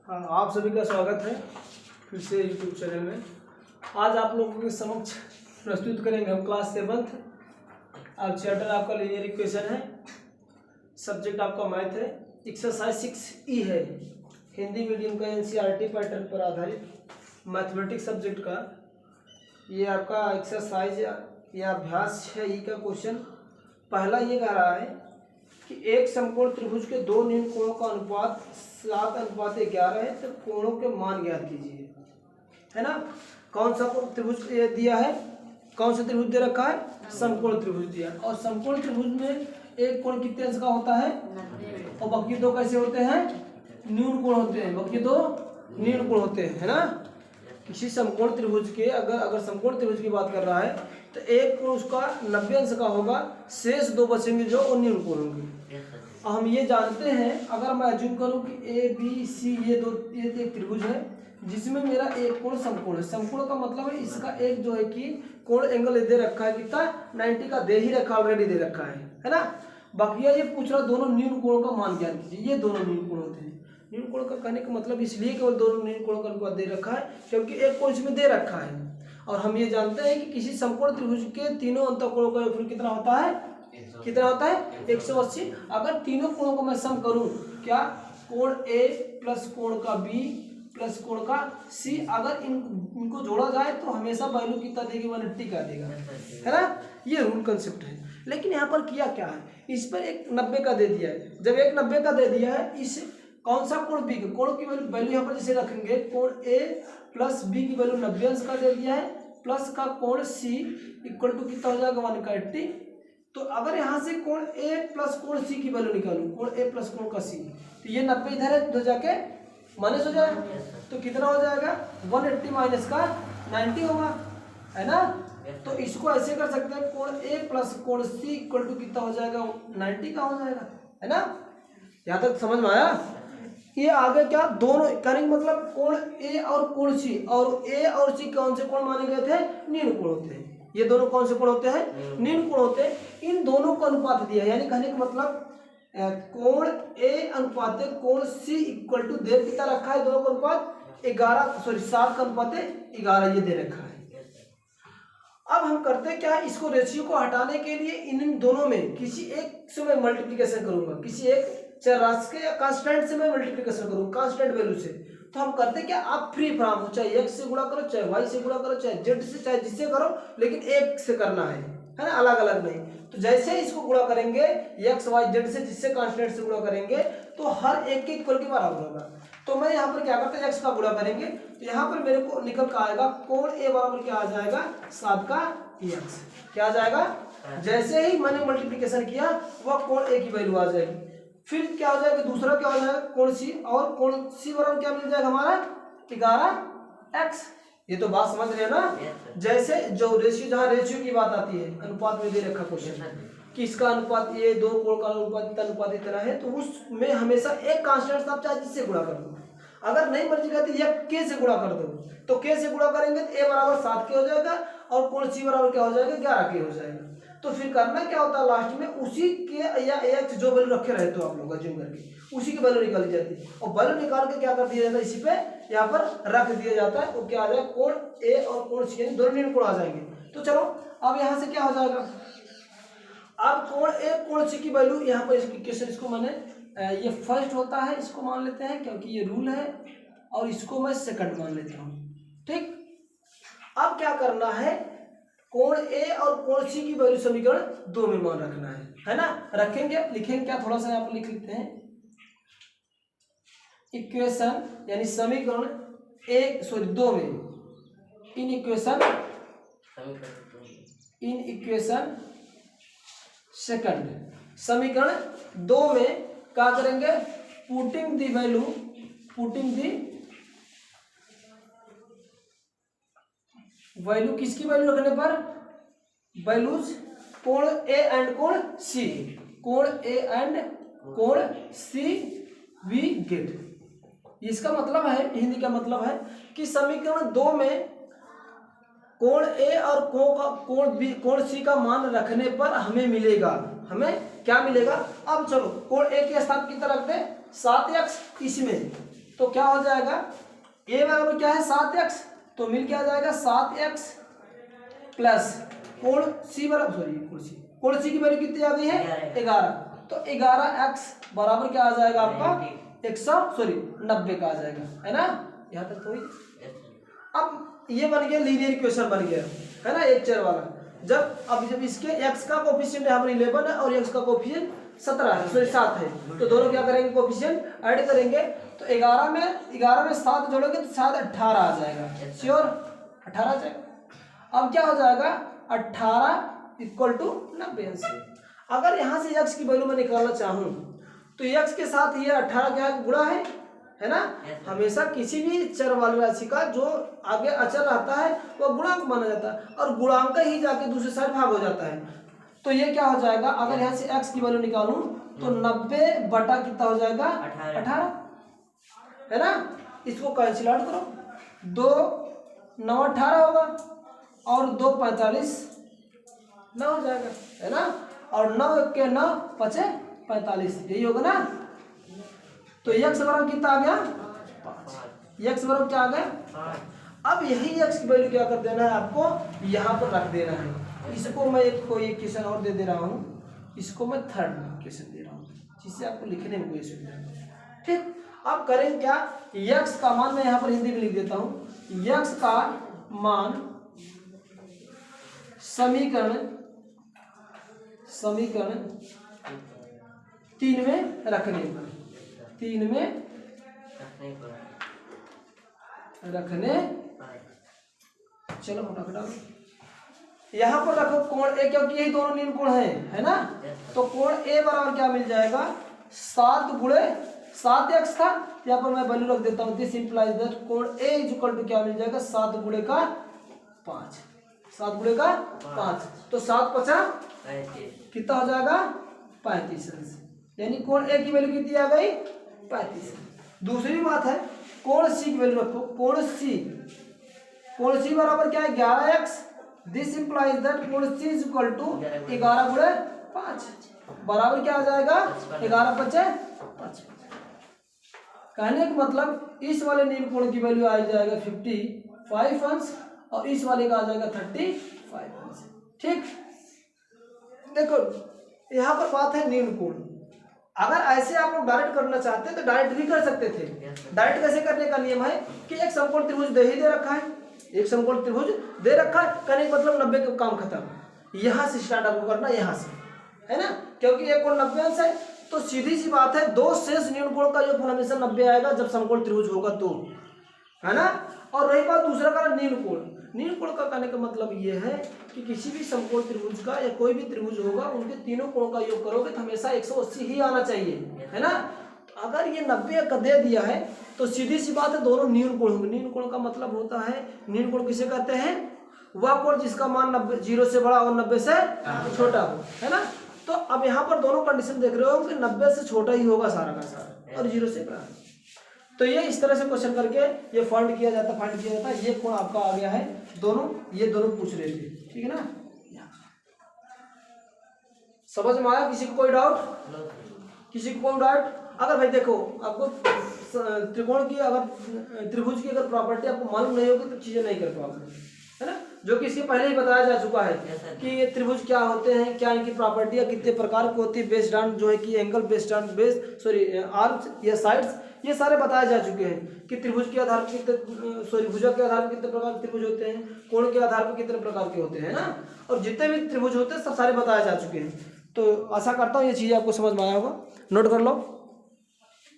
हाँ, आप सभी का स्वागत है फिर से यूट्यूब चैनल में। आज आप लोगों के समक्ष प्रस्तुत करेंगे हम क्लास 7th। अब चैप्टर आपका लीनियर इक्वेशन है, सब्जेक्ट आपका मैथ है, एक्सरसाइज 6E है, हिंदी मीडियम का NCERT पैटर्न पर आधारित मैथमेटिक्स सब्जेक्ट का ये आपका एक्सरसाइज या अभ्यास है। ई का क्वेश्चन पहला ये कह रहा है कि एक समकोण त्रिभुज के दो न्यून कोणों का अनुपात 7:11 है, तो कोणों के मान ज्ञात कीजिए, है ना। कौन सा त्रिभुज दिया है, कौन सा त्रिभुज दे रखा है, समकोण त्रिभुज दिया है। और समकोण त्रिभुज में एक कोण कितने अंश का होता है, और बाकी दो कैसे होते हैं, न्यून कोण होते हैं, बाकी दो न्यून कोण होते हैं, है ना। किसी समकोण त्रिभुज के अगर समकोण त्रिभुज की बात कर रहा है तो एक कोण उसका 90 अंश का होगा, शेष दो बचेंगे जो वो न्यून कोण होंगे। हम ये जानते हैं, अगर मैं अज्यूम करूं कि ABC ये एक त्रिभुज है जिसमें मेरा एक कोण समकोण है। समकोण का मतलब है इसका एक जो है कि कोण एंगल दे रखा है, कितना 90 का दे ही रखा, ऑलरेडी दे रखा है ना। बाकी ये पूछ रहा दोनों न्यून कोण का मान ज्ञात कीजिए। ये दोनों न्यून कोण होते हैं। न्यून कोण का कहने का मतलब इसलिए केवल दोनों न्यून कोण का अनुपात दे रखा है क्योंकि एक कोण इसमें दे रखा है। और हम ये जानते हैं कि किसी समकोण त्रिभुज के तीनों अंतःकोणों का योगफल कितना होता है, कितना होता है 180। अगर तीनों कोणों को मैं सम करूं, क्या कोण A प्लस कोण का B प्लस कोण का C, अगर इनको जोड़ा जाए तो हमेशा वैल्यू कितना देगी, 180 का देगा, है ना। ये रूल कंसेप्ट है। लेकिन यहाँ पर किया क्या है, इस पर एक 90 का दे दिया है। जब एक 90 का दे दिया है, इस कौन सा कोण B, कोण की वैल्यू यहाँ पर जैसे रखेंगे, कोण A प्लस B की वैल्यू 90 अंश का दे दिया है, प्लस का कोण C इक्वल टू कितना हो जाएगा 180। तो अगर यहाँ से कोण A प्लस कोण C की वैल्यू निकालूं, कोण A प्लस कोण का C, तो ये 90 इधर है तो जाके माइनस हो जाएगा, तो कितना हो जाएगा 180 माइनस का 90 होगा, है ना। तो इसको ऐसे कर सकते हैं, कोण A प्लस कोण C इक्वल टू कितना हो जाएगा 90 का हो जाएगा, है ना। यहाँ तक समझ में आया। ये आगे क्या दोनों करेंगे, मतलब कोण A और कोण C, और A और C कौन से कोण माने गए थे, न्यून कोण होते हैं। ये दोनों कौन से कोण होते हैं, न्यून कोण होते हैं। इन दोनों को अनुपात दिया, यानी कहने का मतलब कोण A अनुपात कोण C इक्वल टू दे कितना रखा है, दोनों का अनुपात 7 का अनुपात 11 ये दे रखा है। अब हम करते क्या है, इसको रेशियो को हटाने के लिए इन दोनों में किसी एक से मैं मल्टीप्लीकेशन करूंगा, किसी एक चरराशि के या कांस्टेंट से मैं मल्टीप्लीकेशन करूंगा, कांस्टेंट वैल्यू से। तो हम करते क्या, आप फ्री फ्रॉम हो, चाहे x से गुणा करो, चाहे y से गुणा करो, चाहे z से, चाहे जिससे करो, लेकिन एक से करना है ना, अलग अलग नहीं। तो जैसे इसको गुणा करेंगे x y z से, जिससे कांस्टेंट से गुणा करेंगे, तो हर एक के इक्वल के बराबर होगा। तो मैं यहाँ पर क्या करते हैं, x का गुणा करेंगे, तो यहाँ पर मेरे को निकल कर आएगा कोण A बराबर क्या आ जाएगा 7 का x, क्या आ जाएगा। जैसे ही मैंने मल्टीप्लीकेशन किया वह कोण A की वैल्यू आ जाएगी। फिर क्या हो जाएगा, दूसरा क्या हो जाएगा कोण C, और कोण C बराबर क्या मिल जाएगा हमारा 11x। ये तो बात समझ रहे हो ना। जैसे जो रेशियो, जहाँ रेशियो की बात आती है, अनुपात में दे रखा क्वेश्चन कि इसका अनुपात ये दो कोण का अनुपात इतना है, तो उसमें हमेशा एक कांस्टेंट आप चाहे जिससे गुणा कर दो। अगर नहीं मर्जी करती या k से गुणा कर दो, तो k से गुणा करेंगे तो a बराबर 7 के हो जाएगा, और कोण C बराबर क्या हो जाएगा 11 के हो जाएगा। तो फिर करना क्या होता है, लास्ट में उसी के या x जो वैल्यू रखे रहे तो आप लोग अज्यूम करके उसी की वैल्यू निकाली जाती है, और वैल्यू निकाल के क्या कर दिया जाता है, इसी पे यहाँ पर रख दिया जाता है। तो क्या आ जाएगा, कोण A और कोण C यानी दोनों न्यून कोण आ जाएंगे। तो चलो अब यहाँ से क्या हो जाएगा, अब कोण A कोण C की वैल्यू यहाँ पर इक्वेशन, इसको मैंने ये फर्स्ट होता है, इसको मान लेते हैं क्योंकि ये रूल है, और इसको मैं सेकंड मान लेता हूँ, ठीक। अब क्या करना है, कोण A और कोण C की वैल्यू समीकरण 2 में मान रखना है ना। रखेंगे, लिखेंगे क्या, थोड़ा सा यहाँ पर लिख लेते हैं, इक्वेशन यानी समीकरण 2 में, इन इक्वेशन सेकंड, समीकरण 2 में क्या करेंगे, पुटिंग दी वैल्यू किसकी वैल्यू रखने पर, वैल्यूज कोण A एंड कोण C, कोण A एंड कोण C वी गेट। इसका मतलब है, हिंदी का मतलब है कि समीकरण 2 में कोण A और कोण C का मान रखने पर हमें मिलेगा, हमें क्या मिलेगा। अब चलो कोण A के स्थान की तरफ दे 7x, इसमें तो क्या हो जाएगा, ए बराबर क्या है 7x, तो मिल क्या जाएगा 7x प्लस कोण सी बराबर कोण सी की वैल्यू कितनी आ गई है 11, तो 11x बराबर क्या आ जाएगा आपका 90 का आ जाएगा, है ना। यहाँ तक तो अब ये बन गया लीनियर इक्वेशन बन गया, है ना, एक चर वाला। जब इसके x का कोफिशिएंट यहाँ पर 11 है और x का कोफिशिएंट 17 है, 7 है, तो दोनों क्या करेंगे कोफिशिएंट ऐड करेंगे, तो 11 में 7 जोड़ोगे तो शायद 18 आ जाएगा, श्योर 18 आ जाएगा। अब क्या हो जाएगा 18 इक्वल टू 90। अगर यहाँ से x की वैल्यू मैं निकालना चाहूँ तो x के साथ ये 18 क्या गुणा है ना। हमेशा किसी भी चर वाली राशि का जो आगे अचर रहता है वो गुणांक माना जाता है और गुणांक ही जाके दूसरे साइड भाग हो जाता है। तो ये क्या हो जाएगा, अगर यहाँ से x की वैल्यू निकालूं तो 90 बटा कितना हो जाएगा 18, है ना। इसको कैंसिल आउट करो, 2 9 18 होगा और 2 45 9 हो जाएगा, है ना। और 9 के 9 5 45, यही होगा ना। तो x बराबर कितना आ गया 5, x बराबर क्या आ गया। अब यही x की वैल्यू क्या कर देना है आपको, यहाँ पर रख देना है। इसको मैं एक कोई इक्वेशन और दे दे रहा हूँ, इसको मैं थर्ड इक्वेशन दे रहा हूँ जिससे आपको लिखने में कोई सुविधा नहीं, ठीक। अब करें क्या, x का मान मैं यहाँ पर हिंदी में लिख देता हूँ, x का मान समीकरण 3 में रखने पर, 3 में रखने, चलो फटाफट डालो, यहाँ पर रखो कोण ए, क्योंकि यही दोनों नील कोण है ना। तो कोण ए बराबर क्या मिल जाएगा 7 गुणे 7x था, यहाँ पर मैं वैल्यू रख देता हूँ, दिस इंप्लाइज दैट कोण ए इज इक्वल टू क्या मिल जाएगा 7 गुणे का 5, 7 गुणे का 5, तो 7 5 कितना हो जाएगा 35, यानी कोण ए की वैल्यू कितनी आ गई 35। दूसरी बात है कोण सी की वैल्यू रखो, कोण सी बराबर क्या है 11x, दिस इंप्लाइज दैट कोण सी इज इक्वल टू 11 गुणे 5 बराबर क्या आ जाएगा 11 5 5। कहने का मतलब इस वाले नील कोण की वैल्यू आ जाएगा 55 अंश और इस वाले का आ जाएगा 35 अंश, ठीक। देखो यहाँ पर बात है नील कोण, अगर ऐसे आप लोग डायरेक्ट करना चाहते हैं तो डायरेक्ट भी कर सकते थे। डायरेक्ट कैसे करने का नियम है कि एक समकोण त्रिभुज दे रखा है, एक समकोण त्रिभुज दे रखा है, कहने का मतलब 90 का काम खत्म, यहाँ से स्टार्ट आपको करना, यहाँ से, है ना, क्योंकि एक कोण 90 अंश है, तो सीधी सी बात है दो शेष न्यून कोण का योगफल हमेशा 90 आएगा जब समकोण त्रिभुज होगा तो, है ना। और रही बात दूसरा का नील कोण, नील कोण का कहने का मतलब ये है कि किसी भी समकोण त्रिभुज का या कोई भी त्रिभुज होगा उनके तीनों कोण का योग करोगे तो हमेशा 180 ही आना चाहिए, है ना। तो अगर ये 90 का दे दिया है तो सीधी सी बात है दोनों न्यून कोण होंगे। न्यून कोण का मतलब होता है, न्यून कोण किसे कहते हैं, वह कोण जिसका मान 90 0 से बड़ा और 90 से छोटा हो, है ना। तो अब यहाँ पर दोनों कंडीशन देख रहे हो कि 90 से छोटा ही होगा सारा का सारा और 0 से बड़ा। तो ये इस तरह से क्वेश्चन करके ये फाइंड किया जाता है। ये कोण आपका आ गया है, दोनों ये दोनों पूछ रहे थे, ठीक है ना। समझ में आया किसी को कोई डाउट, किसी को कोई डाउट। अगर भाई देखो आपको त्रिकोण की अगर त्रिभुज की अगर प्रॉपर्टी आपको मालूम नहीं होगी तो चीजें नहीं कर पाओगे, है ना, जो कि इसके पहले ही बताया जा चुका है कि ये त्रिभुज क्या होते हैं, क्या इनकी प्रॉपर्टियां कितने प्रकार की होती है, बेस्ड ऑन जो है कि एंगल, बेस्ड ऑन आर्म्स या साइड्स, ये सारे बताए जा चुके हैं कि त्रिभुज के आधार पर कितने भुजा के आधार पर कितने प्रकार के त्रिभुज होते हैं, कोण के आधार पर कितने प्रकार के होते हैं ना, और जितने भी त्रिभुज होते हैं सब सारे बताए जा चुके हैं। तो आशा करता हूँ ये चीज़ें आपको समझ में आया होगा, नोट कर लो।